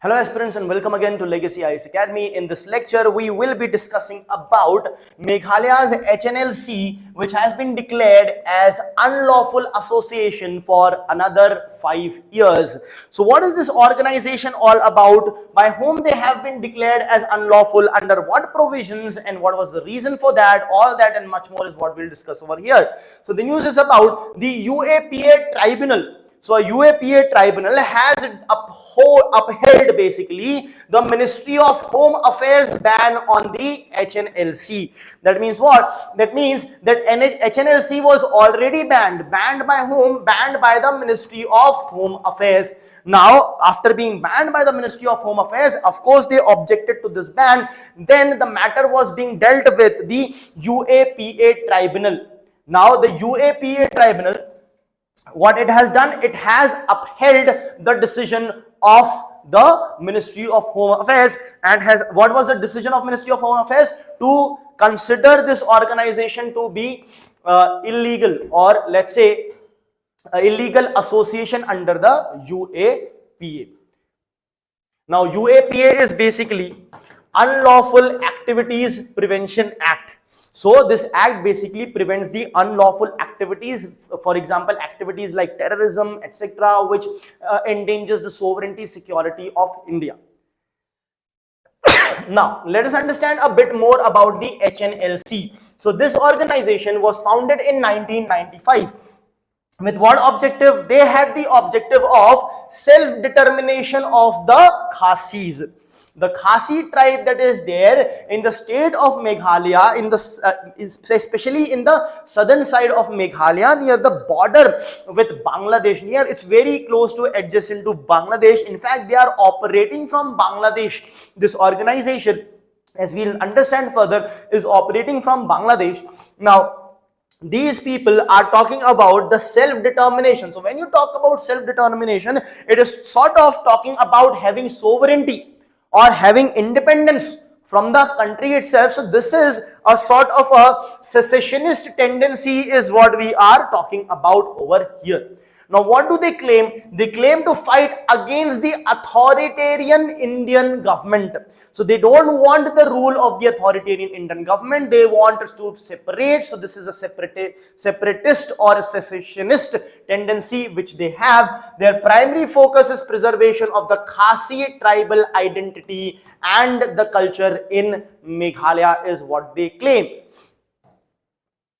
Hello aspirants and welcome again to Legacy IAS Academy. In this lecture, we will be discussing about Meghalaya's HNLC, which has been declared as unlawful association for another 5 years. So what is this organization all about? By whom they have been declared as unlawful, under what provisions, and what was the reason for that? All that and much more is what we'll discuss over here. So the news is about the UAPA Tribunal. So a UAPA tribunal has upheld basically the Ministry of Home Affairs ban on the HNLC. That means what? That means that HNLC was already banned. Banned by whom? Banned by the Ministry of Home Affairs. Now, after being banned by the Ministry of Home Affairs, of course, they objected to this ban. Then the matter was being dealt with the UAPA tribunal. Now, the UAPA tribunal, what it has done, it has upheld the decision of the Ministry of Home Affairs, and has, what was the decision of Ministry of Home Affairs? To consider this organization to be illegal, or let's say illegal association under the UAPA. Now UAPA is basically Unlawful Activities Prevention Act. So this act basically prevents the unlawful activities, for example, activities like terrorism, etc., which endangers the sovereignty, security of India. Now, let us understand a bit more about the HNLC. So this organization was founded in 1995. With what objective? They had the objective of self-determination of the Khasis. The Khasi tribe that is there in the state of Meghalaya, especially in the southern side of Meghalaya, near the border with Bangladesh, it's very close to adjacent to Bangladesh. In fact, they are operating from Bangladesh. This organization, as we'll understand further, is operating from Bangladesh. Now, these people are talking about the self-determination. So when you talk about self-determination, it is sort of talking about having sovereignty or having independence from the country itself. So this is a sort of a secessionist tendency is what we are talking about over here. Now what do they claim? They claim to fight against the authoritarian Indian government. So they don't want the rule of the authoritarian Indian government. They want us to separate. So this is a separatist or a secessionist tendency which they have. Their primary focus is preservation of the Khasi tribal identity and the culture in Meghalaya is what they claim.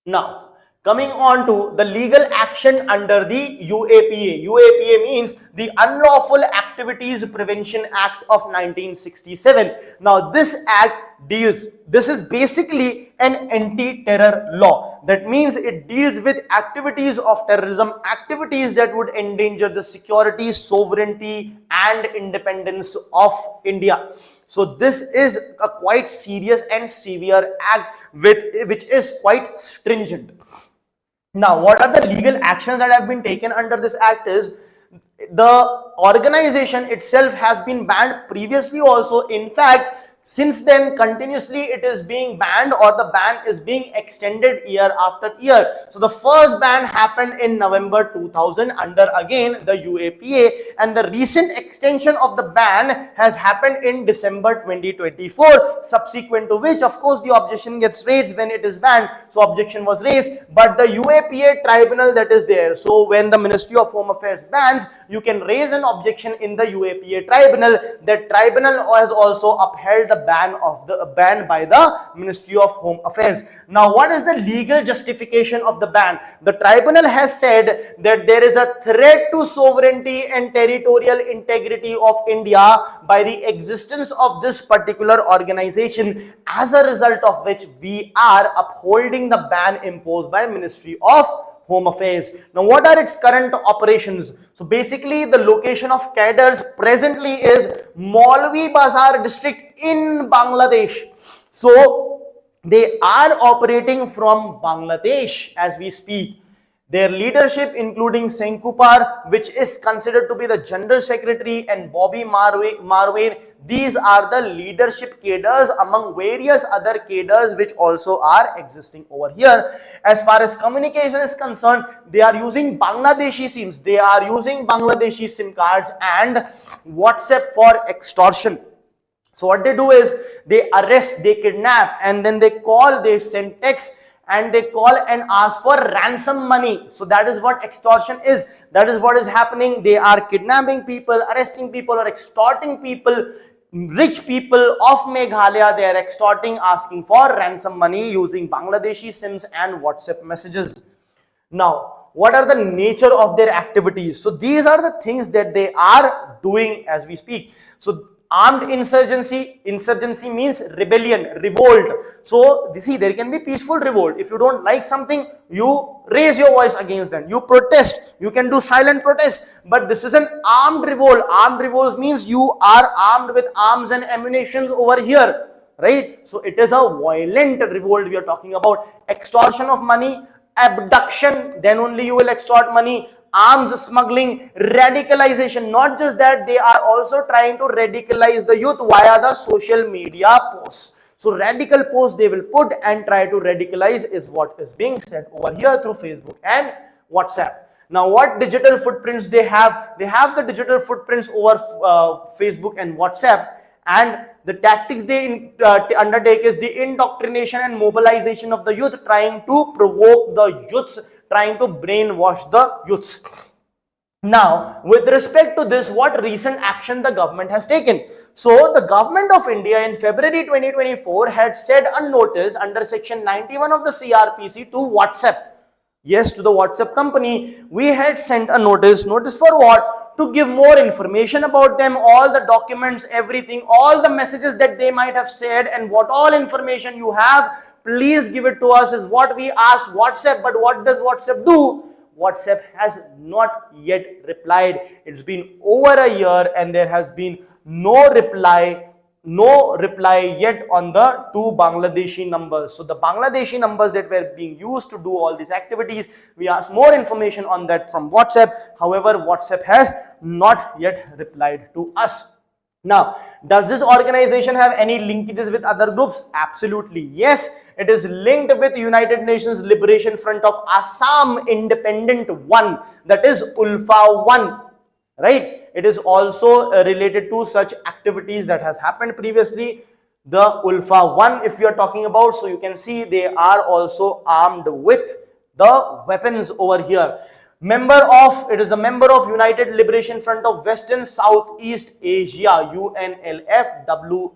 Now, coming on to the legal action under the UAPA. UAPA means the Unlawful Activities Prevention Act of 1967. Now this act deals, this is basically an anti-terror law. That means it deals with activities of terrorism, activities that would endanger the security, sovereignty and independence of India. So this is a quite serious and severe act which is quite stringent. Now, what are the legal actions that have been taken under this act is, the organization itself has been banned previously also. In fact, since then continuously it is being banned, or the ban is being extended year after year. So the first ban happened in November 2000 under again the UAPA, and the recent extension of the ban has happened in December 2024, subsequent to which of course the objection gets raised when it is banned. So objection was raised, but the UAPA tribunal that is there, so when the Ministry of Home Affairs bans, you can raise an objection in the UAPA tribunal. That tribunal has also upheld the ban by the Ministry of Home Affairs. Now what is the legal justification of the ban? The tribunal has said that there is a threat to sovereignty and territorial integrity of India by the existence of this particular organization, as a result of which we are upholding the ban imposed by Ministry of Home Affairs. Now what are its current operations? So basically the location of cadres presently is Maulvi Bazar district in Bangladesh. So they are operating from Bangladesh as we speak. Their leadership, including Senkupar, which is considered to be the General Secretary, and Bobby Marwain, these are the leadership cadres among various other cadres which also are existing over here. As far as communication is concerned, they are using Bangladeshi SIMs, they are using Bangladeshi SIM cards and WhatsApp for extortion. So what they do is they arrest, they kidnap, and then they call, they send text, and they call and ask for ransom money. So that is what extortion is. That is what is happening. They are kidnapping people, arresting people, or extorting people, rich people of Meghalaya. They are extorting, asking for ransom money using Bangladeshi SIMs and WhatsApp messages. Now, what are the nature of their activities? So these are the things that they are doing as we speak. So armed insurgency, insurgency means rebellion, revolt. So see, there can be peaceful revolt. If you don't like something, you raise your voice against them, you protest, you can do silent protest. But this is an armed revolt. Armed revolt means you are armed with arms and ammunition over here, right? So it is a violent revolt we are talking about. Extortion of money, abduction, then only you will extort money, arms smuggling, radicalization. Not just that, they are also trying to radicalize the youth via the social media posts. So radical posts they will put and try to radicalize is what is being said over here through Facebook and WhatsApp. Now what digital footprints they have? They have the digital footprints over Facebook and WhatsApp, and the tactics they undertake is the indoctrination and mobilization of the youth, trying to provoke the youths, trying to brainwash the youths. Now, with respect to this, what recent action the government has taken? So, the government of India in February 2024 had said a notice under section 91 of the CRPC to WhatsApp. Yes, to the WhatsApp company, we had sent a notice. Notice for what? To give more information about them, all the documents, everything, all the messages that they might have said, and what all information you have, please give it to us, is what we ask WhatsApp. But what does WhatsApp do? WhatsApp has not yet replied. It's been over a year and there has been no reply yet on the two Bangladeshi numbers. So the Bangladeshi numbers that were being used to do all these activities, we asked more information on that from WhatsApp. However, WhatsApp has not yet replied to us. Now, does this organization have any linkages with other groups? Absolutely yes. It is linked with United Nations Liberation Front of Assam Independent One, that is ULFA 1, right? It is also related to such activities that has happened previously. The ULFA 1, if you are talking about, so you can see they are also armed with the weapons over here. It is a member of United Liberation Front of Western Southeast Asia, UNLFWC.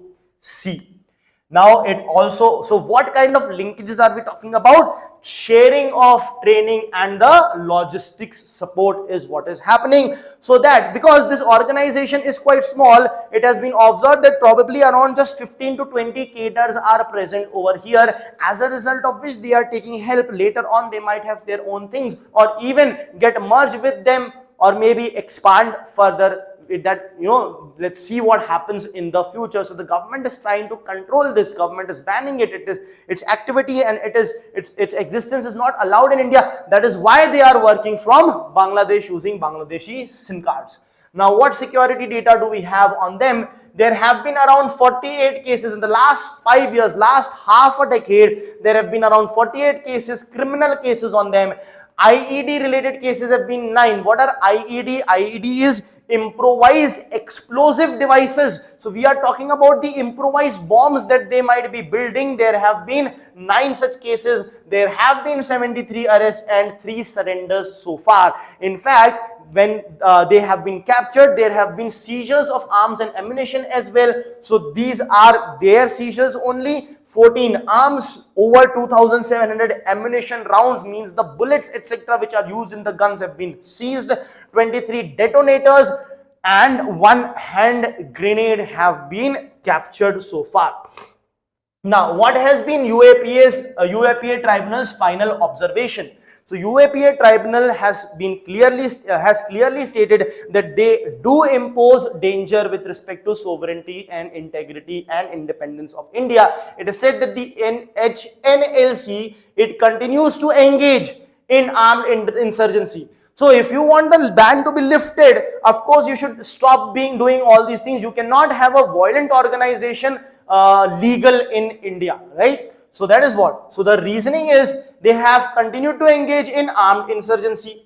Now it also, so what kind of linkages are we talking about? Sharing of training and the logistics support is what is happening. So that because this organization is quite small, it has been observed that probably around just 15 to 20 cadres are present over here, as a result of which they are taking help. Later on they might have their own things or even get merged with them or maybe expand further. That, you know, let's see what happens in the future. So the government is trying to control this. Government is banning it. It is its activity and its existence is not allowed in India. That is why they are working from Bangladesh using Bangladeshi SIM cards. Now what security data do we have on them? There have been around 48 cases in the last 5 years, last half a decade. There have been around 48 cases, criminal cases on them. IED related cases have been 9. What are IED? IED is improvised explosive devices. So we are talking about the improvised bombs that they might be building. There have been 9 such cases. There have been 73 arrests and 3 surrenders so far. In fact, when they have been captured, there have been seizures of arms and ammunition as well. So these are their seizures only. 14 arms, over 2,700 ammunition rounds, means the bullets etc. which are used in the guns have been seized. 23 detonators and 1 hand grenade have been captured so far. Now, what has been UAPA Tribunal's final observation? So UAPA Tribunal has clearly stated that they do impose danger with respect to sovereignty and integrity and independence of India. It is said that the HNLC, it continues to engage in armed insurgency. So if you want the ban to be lifted, of course you should stop doing all these things. You cannot have a violent organization legal in India, right? So that is what. So the reasoning is they have continued to engage in armed insurgency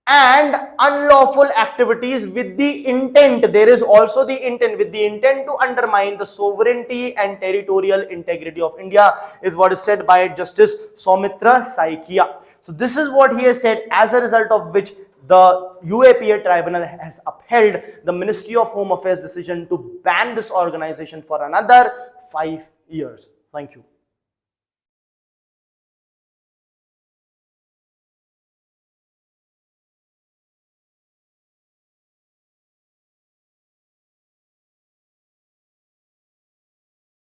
and unlawful activities with the intent, there is also the intent, with the intent to undermine the sovereignty and territorial integrity of India, is what is said by Justice Soumitra Saikia. So this is what he has said, as a result of which the UAPA tribunal has upheld the Ministry of Home Affairs decision to ban this organization for another 5 years. Thank you.